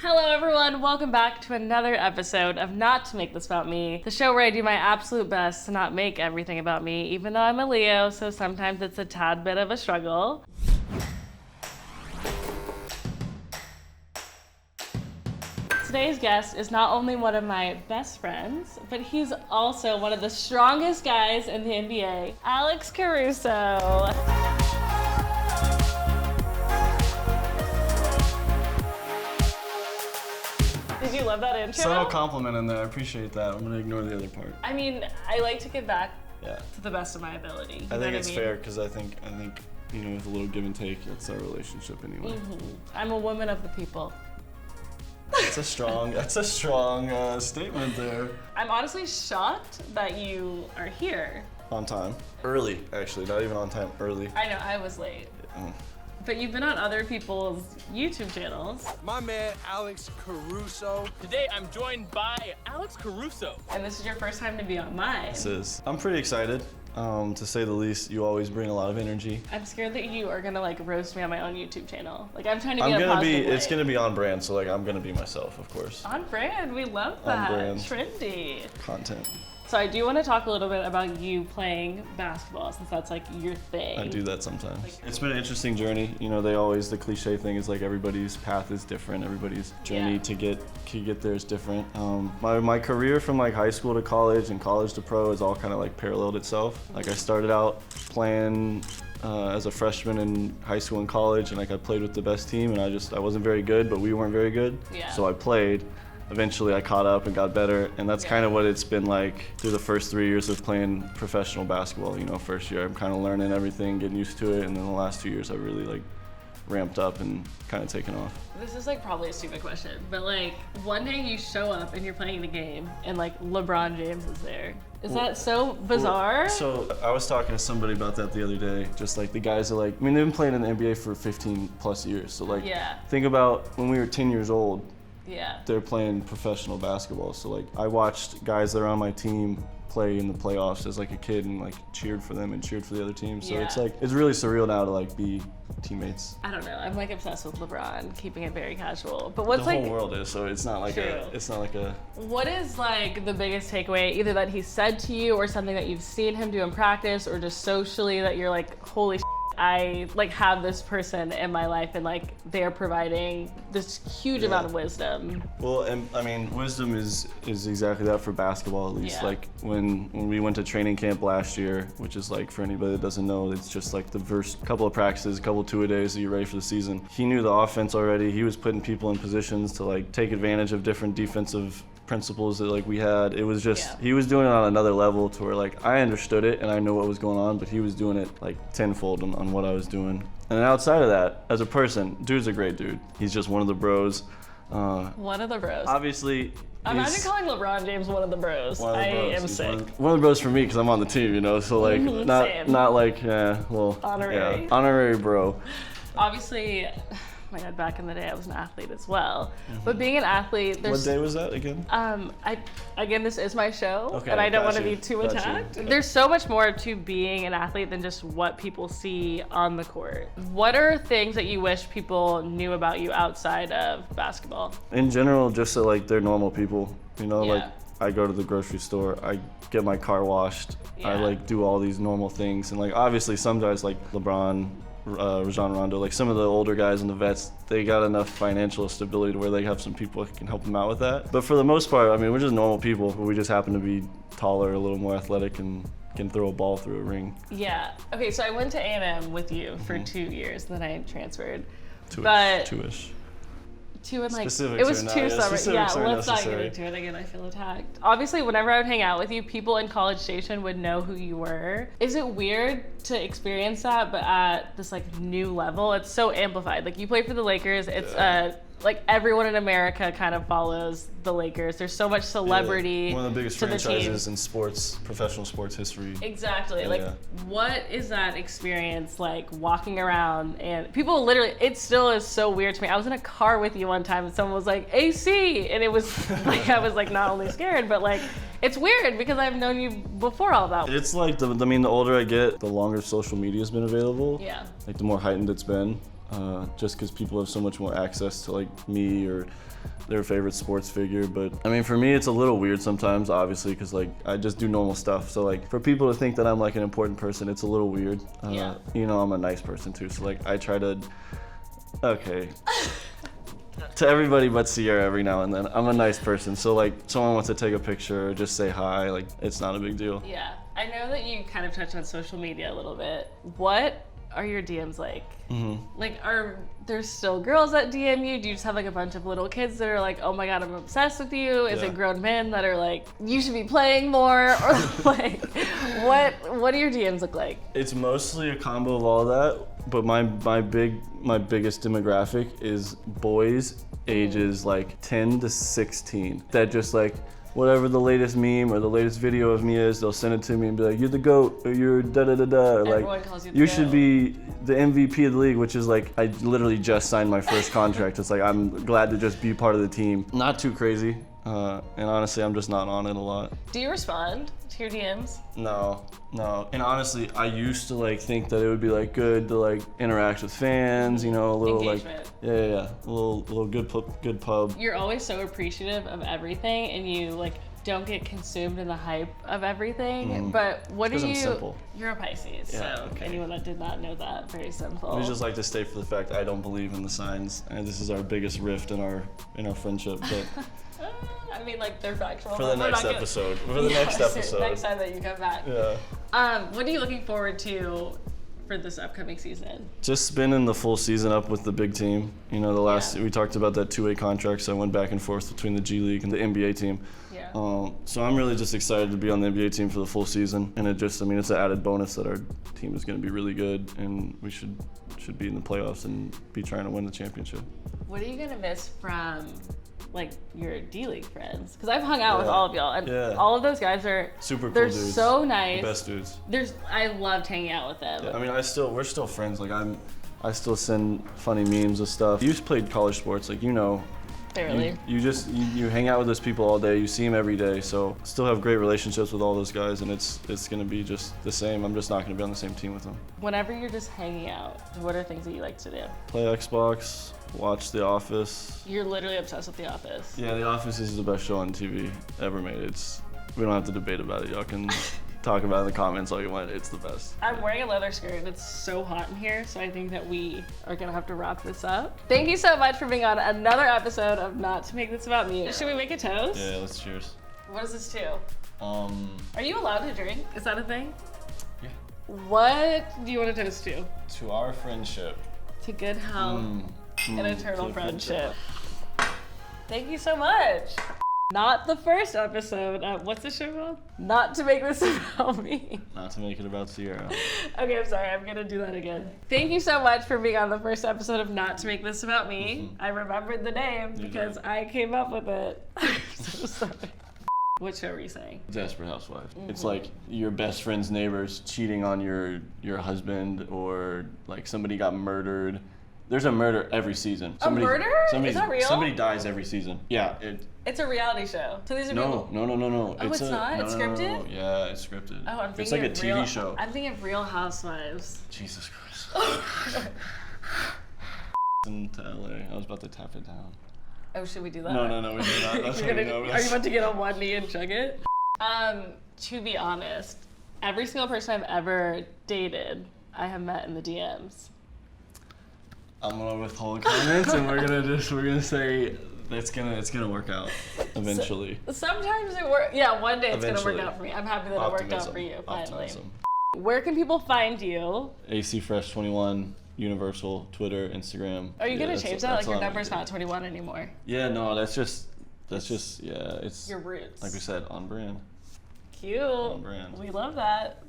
Hello everyone, welcome back to another episode of Not to Make This About Me, the show where I do my absolute best to not make everything about me, even though I'm a Leo, so sometimes it's a tad bit of a struggle. Today's guest is not only one of my best friends, but he's also one of the strongest guys in the NBA, Alex Caruso. Did you love that intro? Subtle compliment in there. I appreciate that. I'm gonna ignore the other part. I mean, I like to give back Yeah. to the best of my ability. I think it's fair because I think with a little give and take, it's our relationship anyway. I'm a woman of the people. That's a strong statement there. I'm honestly shocked that you are here. On time. Early, actually. Not even on time. Early. I know, I was late. But you've been on other people's YouTube channels. My man, Alex Caruso. Today, I'm joined by Alex Caruso. And this is your first time to be on mine. This is. I'm pretty excited. To say the least, you always bring a lot of energy. I'm scared that you are gonna roast me on my own YouTube channel. I'm trying to be a positive It's way. gonna be on brand, so I'm gonna be myself, of course. On brand, we love that. On brand. Trendy. Content. So I do want to talk a little bit about you playing basketball, since that's your thing. I do that sometimes. It's been an interesting journey. The cliche thing is everybody's path is different. Everybody's journey to get there is different. My career from high school to college and college to pro is all kind of paralleled itself. I started out playing as a freshman in high school and college, and I played with the best team, and I wasn't very good, but we weren't very good. Yeah. So I played. Eventually I caught up and got better, and that's kind of what it's been like through the first 3 years of playing professional basketball. First year I'm kind of learning everything, getting used to it, and then the last 2 years I really ramped up and kind of taken off. This is probably a stupid question, but one day you show up and you're playing the game and LeBron James is there. Is that so bizarre? So I was talking to somebody about that the other day, just the guys are they've been playing in the NBA for 15 plus years. So think about when we were 10 years old. Yeah. They're playing professional basketball. So I watched guys that are on my team play in the playoffs as a kid and cheered for them and cheered for the other team. So it's really surreal now to be teammates. I don't know. I'm obsessed with LeBron, keeping it very casual. But what's the whole world is, so it's not True. It's not a. What is the biggest takeaway, either that he said to you or something that you've seen him do in practice or just socially that you're holy shit, I have this person in my life and they're providing this huge amount of wisdom. Well, and wisdom is exactly that for basketball at least. Yeah. When we went to training camp last year, which is for anybody that doesn't know, it's just the first couple of practices, couple of two-a-days that you're ready for the season. He knew the offense already. He was putting people in positions to take advantage of different defensive principles that we had. It was just he was doing it on another level to where I understood it and I know what was going on, but he was doing it tenfold on what I was doing. And outside of that, as a person, dude's a great dude. He's just one of the bros. One of the bros. Obviously. Imagine calling LeBron James one of the bros. One of the bros. I am sick. One of the bros for me because I'm on the team, so Same. honorary. Honorary bro. Obviously. Oh my God, back in the day I was an athlete as well. But being an athlete, What day was that again? Again, this is my show, okay, and I don't want to you. be too attacked. There's so much more to being an athlete than just what people see on the court. What are things that you wish people knew about you outside of basketball? In general, just that they're normal people. Yeah. I go to the grocery store, I get my car washed, Yeah. I do all these normal things, and obviously some guys LeBron, Rajon Rondo, some of the older guys and the vets, they got enough financial stability to where they have some people that can help them out with that. But for the most part, we're just normal people, but we just happen to be taller, a little more athletic, and can throw a ball through a ring. Yeah. Okay, so I went to A&M with you for 2 years, then I transferred. Two-ish. Two and Specifics it was are not- 2 yeah, summers. Yeah, specifics are let's not get necessary. into it again. I feel attacked. Obviously, whenever I would hang out with you, people in College Station would know who you were. Is it weird to experience that, but at this new level? It's so amplified. You play for the Lakers. It's everyone in America kind of follows the Lakers. There's so much celebrity. One of the biggest to the team. franchises in professional sports history. Exactly. Yeah. What is that experience like walking around and people literally, it still is so weird to me. I was in a car with you one time and someone was like, AC! And it was I was not only scared, but it's weird because I've known you before all that. It's the older I get, the longer social media's been available. Yeah. The more heightened it's been. Just because people have so much more access to me or their favorite sports figure. But I mean, for me, it's a little weird sometimes, obviously, because like I just do normal stuff. So like for people to think that I'm like an important person, it's a little weird. Yeah. You know, I'm a nice person too. So like I try to, okay. To everybody but Sierra every now and then. I'm a nice person. So like someone wants to take a picture or just say hi, like it's not a big deal. Yeah. I know that you kind of touched on social media a little bit. What are your DMs like? Like, are there still girls that DM you? Do you just have like a bunch of little kids that are like, oh my God, I'm obsessed with you? Is Yeah. it grown men that are like, you should be playing more? Or like, what do your DMs look like? It's mostly a combo of all that, but my biggest demographic is boys ages like 10 to 16 that just like whatever the latest meme or the latest video of me is, they'll send it to me and be like, you're the GOAT, or you're da-da-da-da, or Everyone like, calls you the you GOAT. should be the MVP of the league, which is like, I literally just signed my first contract. It's like, I'm glad to just be part of the team. Not too crazy, and honestly, I'm just not on it a lot. Do you respond to your DMs? No. And honestly, I used to like think that it would be like good to like interact with fans, you know, a little Engagement. like, yeah, a little good pub. You're always so appreciative of everything, and you like don't get consumed in the hype of everything. But what do 'Cause I'm you? simple. You're a Pisces, Yeah, so okay. anyone that did not know that, very simple. We just like to state for the fact I don't believe in the signs, and this is our biggest rift in our friendship. But I mean, like they're factual. for the but we're next not gonna- episode, for the next Yes, episode, next time that you come back. yeah. What are you looking forward to for this upcoming season? Just spinning the full season up with the big team. You know, we talked about that two-way contract, so I went back and forth between the G League and the NBA team. Yeah. So I'm really just excited to be on the NBA team for the full season, and it's an added bonus that our team is going to be really good, and we should be in the playoffs and be trying to win the championship. What are you gonna miss from like your D League friends? Because I've hung out with Yeah. all of y'all, and Yeah. all of those guys are Super cool they're dudes. so nice. The best dudes. I loved hanging out with them. I mean, we're still friends. Like I still send funny memes and stuff. You just played college sports, like you know. Barely. You hang out with those people all day. You see them every day. So still have great relationships with all those guys, and it's gonna be just the same. I'm just not gonna be on the same team with them. Whenever you're just hanging out, what are things that you like to do? Play Xbox, watch The Office. You're literally obsessed with The Office. Yeah, The Office is the best show on TV ever made. We don't have to debate about it. Y'all can talk about it in the comments all you want. It's the best. I'm wearing a leather skirt and it's so hot in here, so I think that we are gonna have to wrap this up. Thank you so much for being on another episode of Not to Make This About Me. Should we make a toast? Yeah, let's cheers. What is this to? Are Um, you allowed to drink? Is that a thing? Yeah. What do you want to toast to? To our friendship. To good health and eternal to friendship. Thank you so much. Not the first episode of, what's the show called? Not to Make This About Me. Not to make it about Sierra. Okay, I'm sorry, I'm gonna do that again. Thank you so much for being on the first episode of Not to Make This About Me. I remembered the name because I came up with it. I'm so sorry. What show were you saying? Desperate Housewives. It's like your best friend's neighbors cheating on your husband, or like somebody got murdered. There's a murder every season. Murder? Is that real? Somebody dies every season. Yeah. It's a reality show. So these are people. No. Oh, it's not? It's scripted? Yeah, it's scripted. Oh, I'm thinking it's like a of TV show. I'm thinking of Real Housewives. Jesus Christ. To LA. I was about to tap it down. Oh, should we do that? No, we did not. That's You're how gonna, you know. are you about to get on one knee and chug it? To be honest, every single person I've ever dated, I have met in the DMs. I'm gonna withhold comments, and we're gonna say it's gonna work out eventually. Sometimes it works. Yeah, one day it's Eventually. gonna work out for me. I'm happy that it worked out for you finally. Optimism. Where can people find you? AC Fresh 21, Universal, Twitter, Instagram. Are you gonna change that? Like your all I'm number's gonna not 21 anymore. Yeah, no, that's just yeah. It's Your roots. like we said, on brand. Cute. brand. We love that.